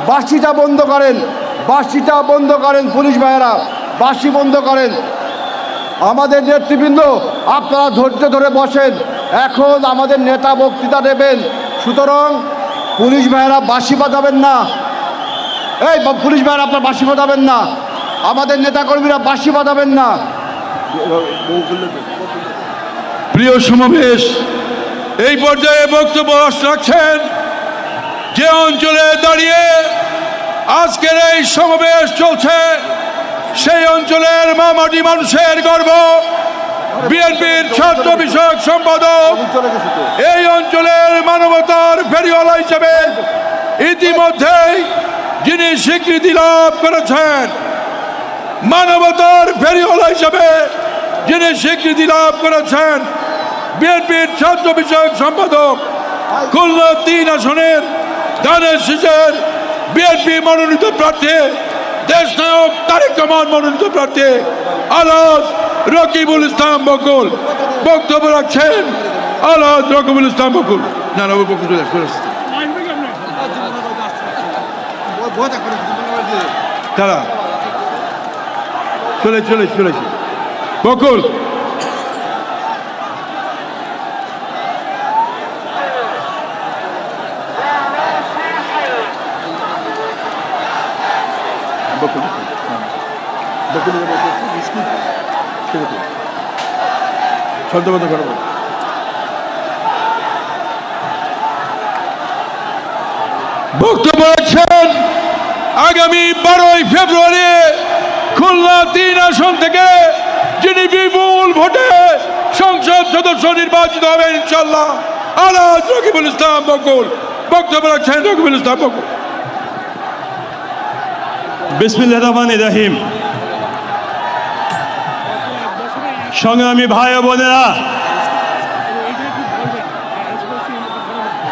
বাঁশিটা বন্ধ করেন, বাঁশিটা বন্ধ করেন পুলিশ ভাইয়েরা, বাঁশি বন্ধ করেন। আমাদের নেতৃবৃন্দ আপনারা ধৈর্য ধরে বসেন, এখন আমাদের নেতা বক্তৃতা দেবেন, সুতরাং পুলিশ ভাইয়েরা বাঁশি বাজাবেন না। এই পুলিশ ভাইয়েরা আপনারা বাঁশি বাজাবেন না, আমাদের নেতাকর্মীরা বাঁশি বাজাবেন না। প্রিয় সমাবেশ, এই পর্যায়ে বক্তব্য রাখছেন যে অঞ্চলে দাঁড়িয়ে আজকের এই সমাবেশ চলছে, সেই অঞ্চলের মামাটি মানুষের গর্ব, বিএনপির ছাত্র বিষয়ক সম্পাদক, এই অঞ্চলের মানবতার ফেরিওয়ালা হিসেবে ইতিমধ্যেই যিনি স্বীকৃতি লাভ করেছেন, মানবতার ফেরিওয়ালা হিসেবে যিনি স্বীকৃতি লাভ করেছেন, বিএনপির ছাত্র বিষয়ক সম্পাদক, খুলনা ৩ আসনের ধানের শীষের বিএনপি মনোনীত প্রার্থী, দেশনায়ক তারেক রহমান মনোনীত প্রার্থী আলহাজ রকিবুল ইসলাম বকুল বক্তব্য রাখছেন। আলহাজ রকিবুল ইসলাম বকুল। তারা চলেছে বকুল। বক্তব্য রাখছেন আগামী 12ই ফেব্রুয়ারি খুলনা ৩ আসন থেকে যিনি বিপুল ভোটে সংসদ সদস্য নির্বাচিত হবেন ইনশাল্লাহ, আলহাজ রকিবুল ইসলাম বকুল। বক্তব্য রাখছেন রকিবুল ইসলাম বকুল। বিসমিল্লাহির রহমানির রহিম। সংগ্রামী ভাই ও বোনেরা,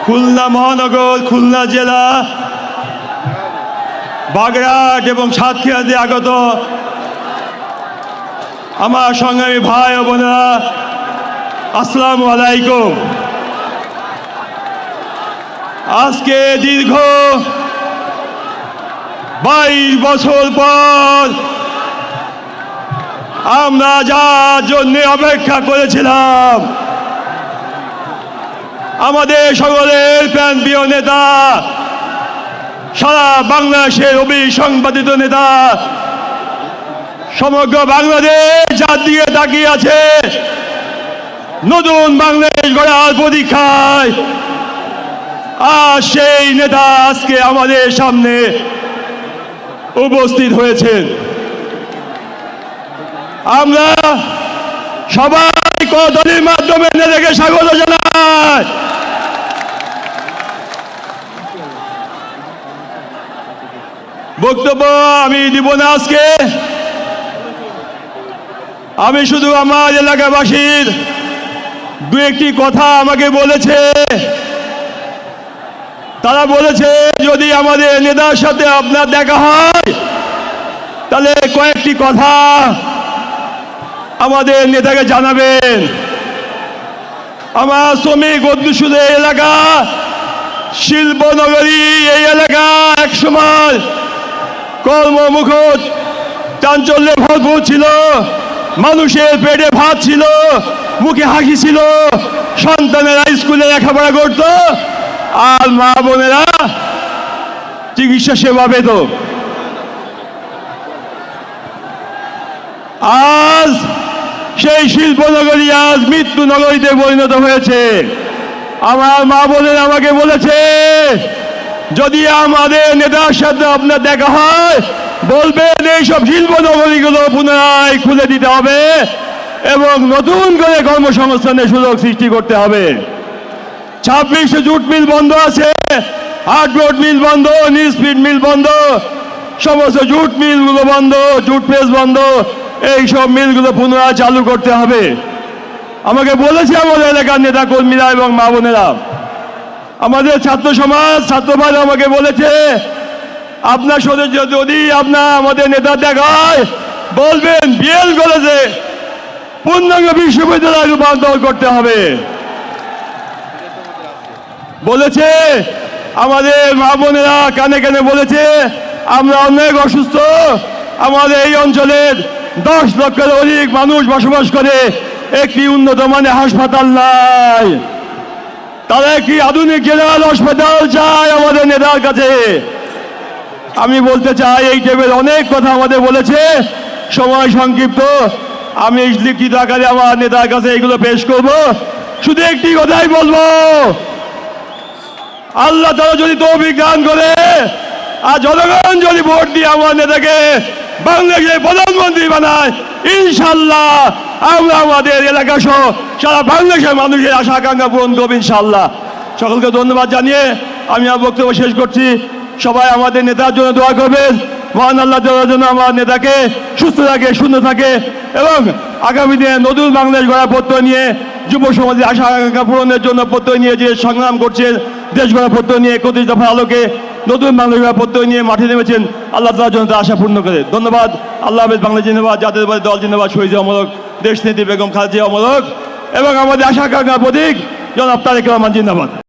খুলনা মহানগর, খুলনা জেলা, বাগেরহাট এবং সাতক্ষীরা দিয়ে আগত আমার সংগ্রামী ভাই ও বোনেরা, আসসালামু আলাইকুম। আজকে দীর্ঘ 22 বছর পর আমরা যার জন্য অপেক্ষা করেছিলাম, আমাদের সকলের প্রাণপ্রিয় নেতা, সারা বাংলাদেশের অবিসংবাদিত নেতা, সমগ্র বাংলাদেশ যার দিকে তাকিয়ে আছে নতুন বাংলাদেশ গড়ার প্রতীক্ষায়, আর সেই নেতা আজকে আমাদের সামনে উপস্থিত হয়েছেন। আমরা সবাই করতালির মাধ্যমে নেতাকে স্বাগত জানাই। বক্তব্য আমি দিব না আজকে, আমি শুধু আমার এলাকাবাসীর দু একটি কথা আমাকে বলেছে। তারা বলেছে যদি আমাদের নেতার সাথে আপনার দেখা হয় তাহলে কয়েকটি কথা আমাদের নেতাকে জানাবেন। আমার শ্রমিক অধ্যুষিত এলাকা শিল্পনগরী, এই এলাকা একসময় কর্মমুখর চাঞ্চল্যে ভরপুর ছিল, মানুষের পেটে ভাত ছিল, মুখে হাসি ছিল, সন্তানেরা স্কুলে লেখাপড়া করত, আর মা বোনেরা চিকিৎসা সেবা পেত। আজ সেই শিল্পনগরী আজ মৃত্যু নগরীতে পরিণত হয়েছে। আমার মা বোনেরা আমাকে বলেছে যদি আমাদের নেতার সাথে আপনার দেখা হয় বলবেন এইসব শিল্পনগরীগুলো পুনরায় খুলে দিতে হবে এবং নতুন করে কর্মসংস্থানের সুযোগ সৃষ্টি করতে হবে। 26 জুট মিল বন্ধ আছে, হার্ডবোর্ড মিল বন্ধ, নিউজপ্রিন্ট মিল বন্ধ, সমস্ত জুট মিলগুলো বন্ধ, জুট প্রেস বন্ধ, এইসব মিলগুলো পুনরায় চালু করতে হবে। আমাকে বলেছে আমাদের এলাকার নেতা কর্মীরা এবং মা বোনেরা, আমাদের ছাত্র সমাজ, ছাত্র ভাই আমাকে বলেছে আপনার সাথে যদি আপনার আমাদের নেতা দেখায় বলবেন বিএল কলেজে পূর্ণাঙ্গ বিশ্ববিদ্যালয় রূপান্তর করতে হবে। বলেছে আমাদের মা বোনেরা কানে কানে বলেছে আমরা অনেক অসুস্থ, আমাদের এই অঞ্চলের 10 লক্ষের অধিক মানুষ বসবাস করে, একটি উন্নত মানের হাসপাতাল নাই। তারা একটি আধুনিক জেনারেল হাসপাতাল চায় আমাদের নেতার কাছে। আমি বলতে চাই এই টেবিল অনেক কথা আমাদের বলেছে, সময় সংক্ষিপ্ত, আমি লিখিত আকারে আমার নেতার কাছে এগুলো পেশ করব। শুধু একটি কথাই বলবো, আল্লাহ তাআলা যদি তৌফিক দান করে আর জনগণ যদি ভোট দিয়ে আমার নেতাকে বাংলাদেশের প্রধানমন্ত্রী বানায়, ইনশাল্লাহ আমরা আমাদের এলাকা সহ সারা বাংলাদেশের মানুষের আশা আকাঙ্ক্ষা পূরণ করব ইনশাল্লাহ। সকলকে ধন্যবাদ জানিয়ে আমি আমার বক্তব্য শেষ করছি। সবাই আমাদের নেতার জন্য দোয়া করবেন, মহান আল্লাহ তাআলার জন্য আমার নেতাকে সুস্থ থাকে, সুন্দর থাকে এবং আগামী দিনে নতুন বাংলাদেশ গড়ার প্রত্যয় নিয়ে, যুব সমাজের আশা আকাঙ্ক্ষা পূরণের জন্য প্রত্যয় নিয়ে যে সংগ্রাম করছেন, দেশ গড়ার প্রত্যয় নিয়ে 31 দফা আলোকে নতুন বাংলাদেশ গড়ার প্রত্যয় নিয়ে মাঠে নেমেছেন, আল্লাহ তাআলার জন্য তার আশা পূর্ণ করে। ধন্যবাদ। আল্লাহ হাফেজ। বাংলা জিন্দাবাদ, জাতীয়তাবাদী দল জিন্দাবাদ, শহীদ অমরক, দেশনেত্রী বেগম খালেদা জিয়া অমরক এবং আমাদের আশা আকাঙ্ক্ষার প্রতীক জনাব তারেক রহমান জিন্দাবাদ।